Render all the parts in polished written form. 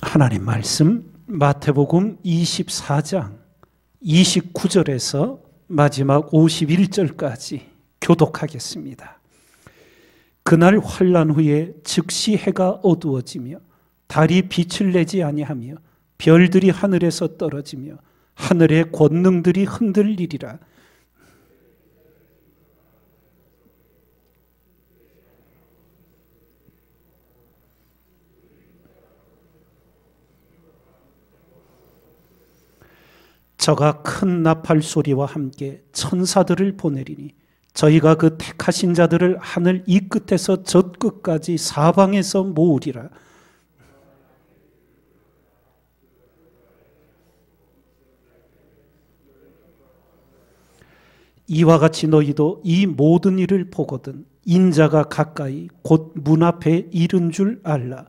하나님 말씀 마태복음 24장 29절에서 마지막 51절까지 교독하겠습니다. 그날 환난 후에 즉시 해가 어두워지며 달이 빛을 내지 아니하며 별들이 하늘에서 떨어지며 하늘의 권능들이 흔들리리라. 저가 큰 나팔 소리와 함께 천사들을 보내리니 저희가 그 택하신 자들을 하늘 이 끝에서 저 끝까지 사방에서 모으리라. 이와 같이 너희도 이 모든 일을 보거든 인자가 가까이 곧 문 앞에 이른 줄 알라.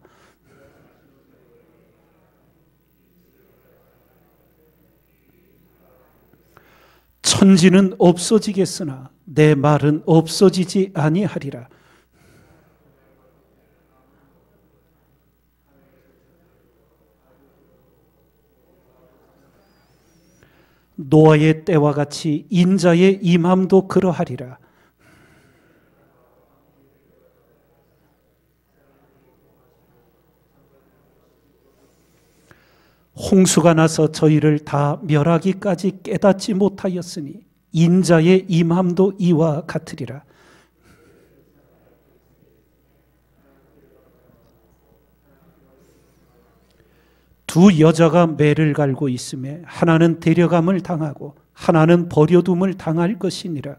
천지는 없어지겠으나 내 말은 없어지지 아니하리라. 노아의 때와 같이 인자의 임함도 그러하리라. 홍수가 나서 저희를 다 멸하기까지 깨닫지 못하였으니 인자의 임함도 이와 같으리라. 두 여자가 매를 갈고 있음에 하나는 데려감을 당하고 하나는 버려둠을 당할 것이니라.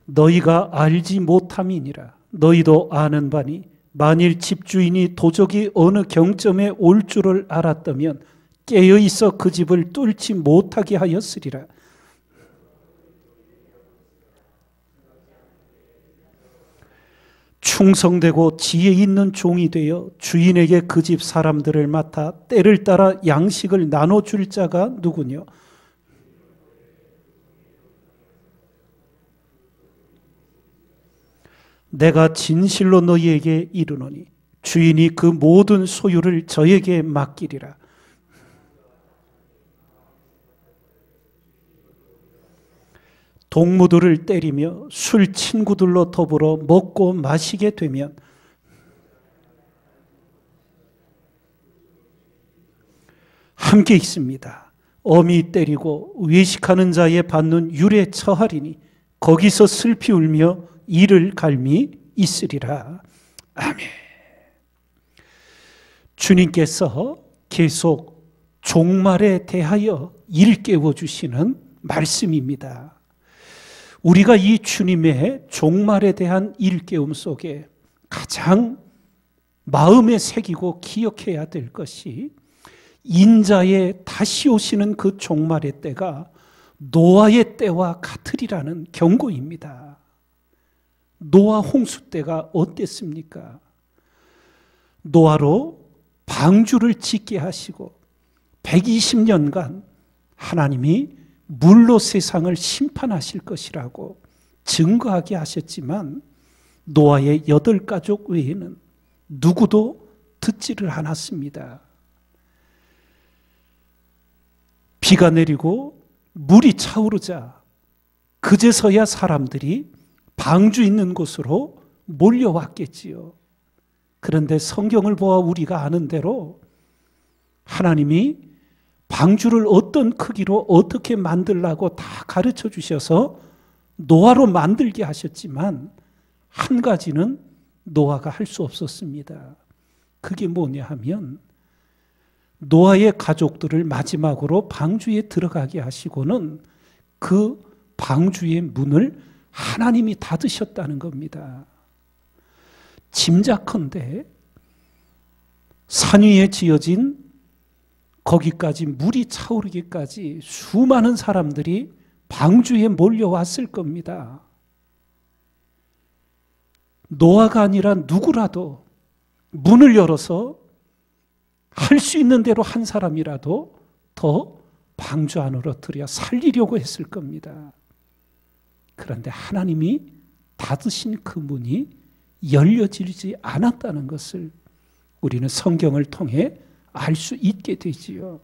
너희가 알지 못함이니라. 너희도 아는 바니 만일 집주인이 도적이 어느 경점에 올 줄을 알았다면 깨어있어 그 집을 뚫지 못하게 하였으리라. 충성되고 지혜 있는 종이 되어 주인에게 그 집 사람들을 맡아 때를 따라 양식을 나눠줄 자가 누구뇨? 내가 진실로 너희에게 이르노니 주인이 그 모든 소유를 저에게 맡기리라. 동무들을 때리며 술 친구들로 더불어 먹고 마시게 되면 함께 있습니다. 어미 때리고 외식하는 자에 받는 율에 처하리니 거기서 슬피 울며 이를 갈미 있으리라. 아멘. 주님께서 계속 종말에 대하여 일깨워 주시는 말씀입니다. 우리가 이 주님의 종말에 대한 일깨움 속에 가장 마음에 새기고 기억해야 될 것이 인자의 다시 오시는 그 종말의 때가 노아의 때와 같으리라는 경고입니다. 노아 홍수 때가 어땠습니까? 노아로 방주를 짓게 하시고 120년간 하나님이 물로 세상을 심판하실 것이라고 증거하게 하셨지만 노아의 8가족 외에는 누구도 듣지를 않았습니다. 비가 내리고 물이 차오르자 그제서야 사람들이 방주 있는 곳으로 몰려왔겠지요. 그런데 성경을 보아 우리가 아는 대로 하나님이 방주를 어떤 크기로 어떻게 만들라고 다 가르쳐 주셔서 노아로 만들게 하셨지만 한 가지는 노아가 할 수 없었습니다. 그게 뭐냐 하면 노아의 가족들을 마지막으로 방주에 들어가게 하시고는 그 방주의 문을 하나님이 닫으셨다는 겁니다. 짐작컨대 산 위에 지어진 거기까지 물이 차오르기까지 수많은 사람들이 방주에 몰려왔을 겁니다. 노아가 아니라 누구라도 문을 열어서 할 수 있는 대로 한 사람이라도 더 방주 안으로 들여 살리려고 했을 겁니다. 그런데 하나님이 닫으신 그 문이 열려지지 않았다는 것을 우리는 성경을 통해 알 수 있게 되지요.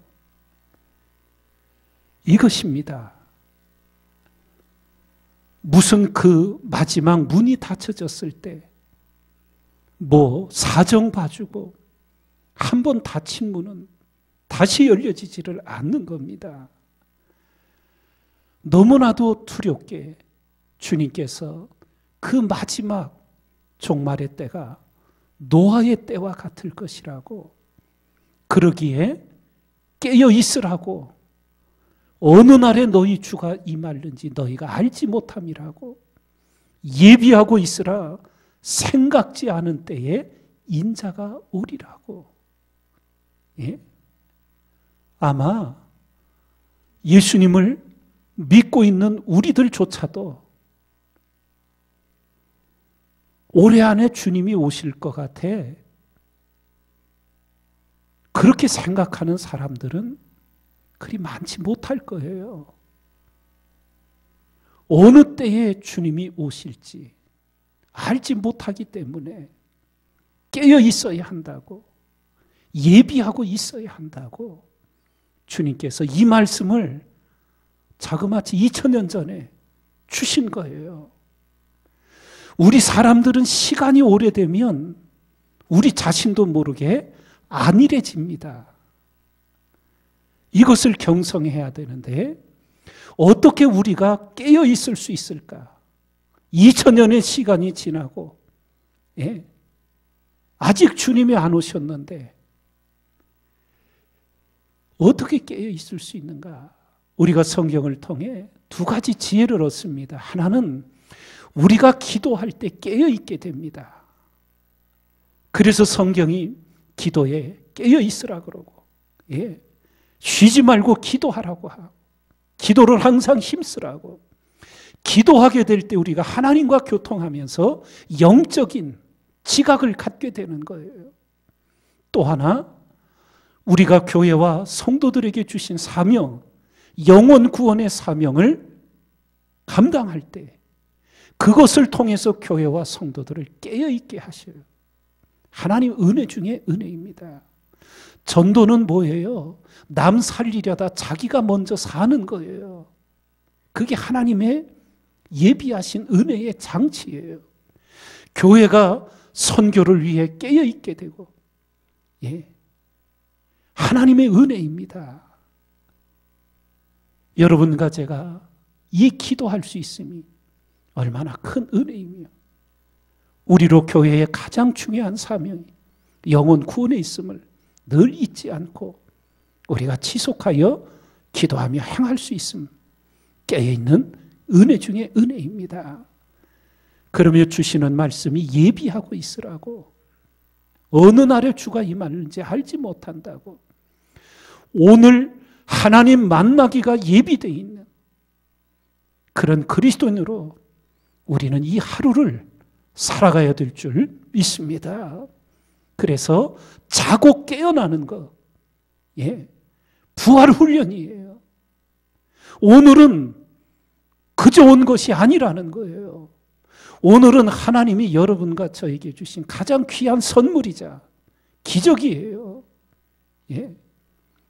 이것입니다. 무슨 그 마지막 문이 닫혀졌을 때 사정 봐주고 한 번 닫힌 문은 다시 열려지지를 않는 겁니다. 너무나도 두렵게 주님께서 그 마지막 종말의 때가 노아의 때와 같을 것이라고, 그러기에 깨어 있으라고, 어느 날에 너희 주가 임하는지 너희가 알지 못함이라고, 예비하고 있으라. 생각지 않은 때에 인자가 오리라고. 예? 아마 예수님을 믿고 있는 우리들조차도 올해 안에 주님이 오실 것 같아. 그렇게 생각하는 사람들은 그리 많지 못할 거예요. 어느 때에 주님이 오실지 알지 못하기 때문에 깨어 있어야 한다고, 예비하고 있어야 한다고 주님께서 이 말씀을 자그마치 2000년 전에 주신 거예요. 우리 사람들은 시간이 오래되면 우리 자신도 모르게 안일해집니다. 이것을 경성해야 되는데 어떻게 우리가 깨어 있을 수 있을까? 2000년의 시간이 지나고 아직 주님이 안 오셨는데 어떻게 깨어 있을 수 있는가? 우리가 성경을 통해 두 가지 지혜를 얻습니다. 하나는 우리가 기도할 때 깨어 있게 됩니다. 그래서 성경이 기도에 깨어 있으라 그러고, 쉬지 말고 기도하라고 하고, 기도를 항상 힘쓰라고. 기도하게 될 때 우리가 하나님과 교통하면서 영적인 지각을 갖게 되는 거예요. 또 하나, 우리가 교회와 성도들에게 주신 사명, 영혼 구원의 사명을 감당할 때 그것을 통해서 교회와 성도들을 깨어있게 하셔요. 하나님 은혜 중에 은혜입니다. 전도는 뭐예요? 남 살리려다 자기가 먼저 사는 거예요. 그게 하나님의 예비하신 은혜의 장치예요. 교회가 선교를 위해 깨어있게 되고, 하나님의 은혜입니다. 여러분과 제가 이 기도할 수 있음이 얼마나 큰 은혜이며, 우리로 교회의 가장 중요한 사명이 영혼 구원에 있음을 늘 잊지 않고 우리가 지속하여 기도하며 행할 수 있음, 깨어있는 은혜 중에 은혜입니다. 그러며 주시는 말씀이 예비하고 있으라고, 어느 날에 주가 임하는지 알지 못한다고, 오늘 하나님 만나기가 예비되어 있는 그런 그리스도인으로 우리는 이 하루를 살아가야 될 줄 믿습니다. 그래서 자고 깨어나는 것, 부활 훈련이에요. 오늘은 그저 온 것이 아니라는 거예요. 오늘은 하나님이 여러분과 저에게 주신 가장 귀한 선물이자 기적이에요.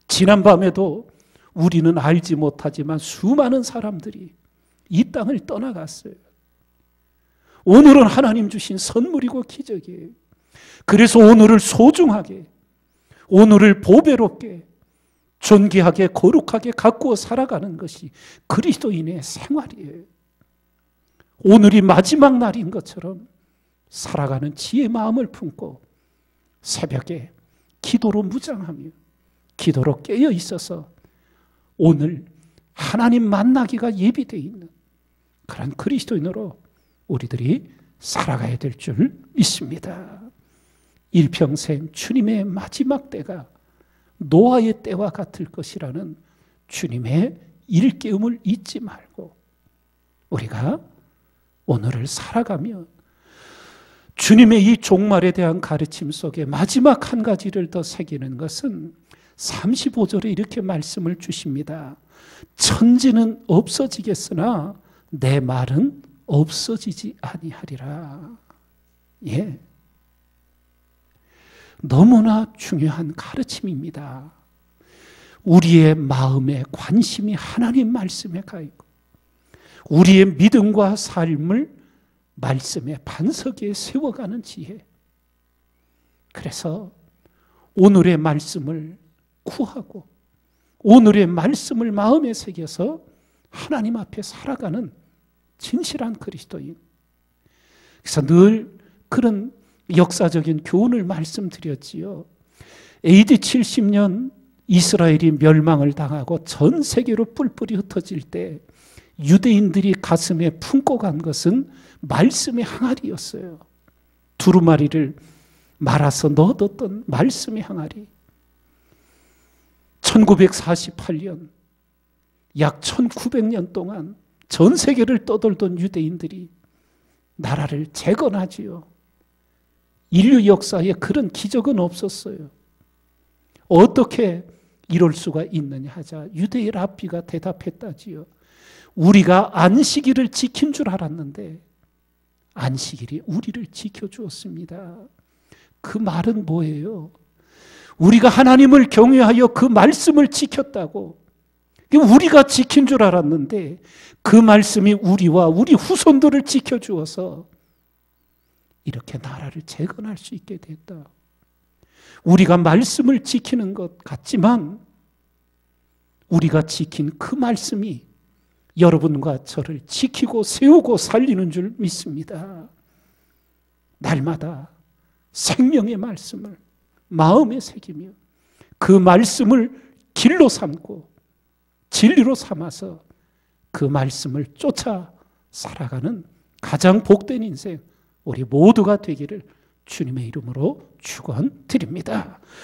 지난밤에도 우리는 알지 못하지만 수많은 사람들이 이 땅을 떠나갔어요. 오늘은 하나님 주신 선물이고 기적이에요. 그래서 오늘을 소중하게, 오늘을 보배롭게, 존귀하게, 거룩하게 가꾸어 살아가는 것이 그리스도인의 생활이에요. 오늘이 마지막 날인 것처럼 살아가는 지혜의 마음을 품고 새벽에 기도로 무장하며 기도로 깨어 있어서 오늘 하나님 만나기가 예비되어 있는 그런 그리스도인으로 우리들이 살아가야 될 줄 믿습니다. 일평생 주님의 마지막 때가 노아의 때와 같을 것이라는 주님의 일깨움을 잊지 말고 우리가 오늘을 살아가며 주님의 이 종말에 대한 가르침 속에 마지막 한 가지를 더 새기는 것은 35절에 이렇게 말씀을 주십니다. 천지는 없어지겠으나 내 말은 없어지지 아니하리라. 예. 너무나 중요한 가르침입니다. 우리의 마음에 관심이 하나님 말씀에 가 있고 우리의 믿음과 삶을 말씀의 반석 위에 세워가는 지혜. 그래서 오늘의 말씀을 구하고 오늘의 말씀을 마음에 새겨서 하나님 앞에 살아가는 진실한 그리스도인. 그래서 늘 그런 역사적인 교훈을 말씀드렸지요. AD 70년 이스라엘이 멸망을 당하고 전 세계로 뿔뿔이 흩어질 때 유대인들이 가슴에 품고 간 것은 말씀의 항아리였어요. 두루마리를 말아서 넣어뒀던 말씀의 항아리. 1948년 약 1900년 동안 전 세계를 떠돌던 유대인들이 나라를 재건하지요. 인류 역사에 그런 기적은 없었어요. 어떻게 이럴 수가 있느냐 하자 유대의 랍비가 대답했다지요. 우리가 안식일을 지킨 줄 알았는데 안식일이 우리를 지켜주었습니다. 그 말은 뭐예요? 우리가 하나님을 경외하여 그 말씀을 지켰다고. 우리가 지킨 줄 알았는데 그 말씀이 우리와 우리 후손들을 지켜주어서 이렇게 나라를 재건할 수 있게 됐다. 우리가 말씀을 지키는 것 같지만 우리가 지킨 그 말씀이 여러분과 저를 지키고 세우고 살리는 줄 믿습니다. 날마다 생명의 말씀을 마음에 새기며 그 말씀을 길로 삼고 진리로 삼아서 그 말씀을 쫓아 살아가는 가장 복된 인생 우리 모두가 되기를 주님의 이름으로 축원드립니다.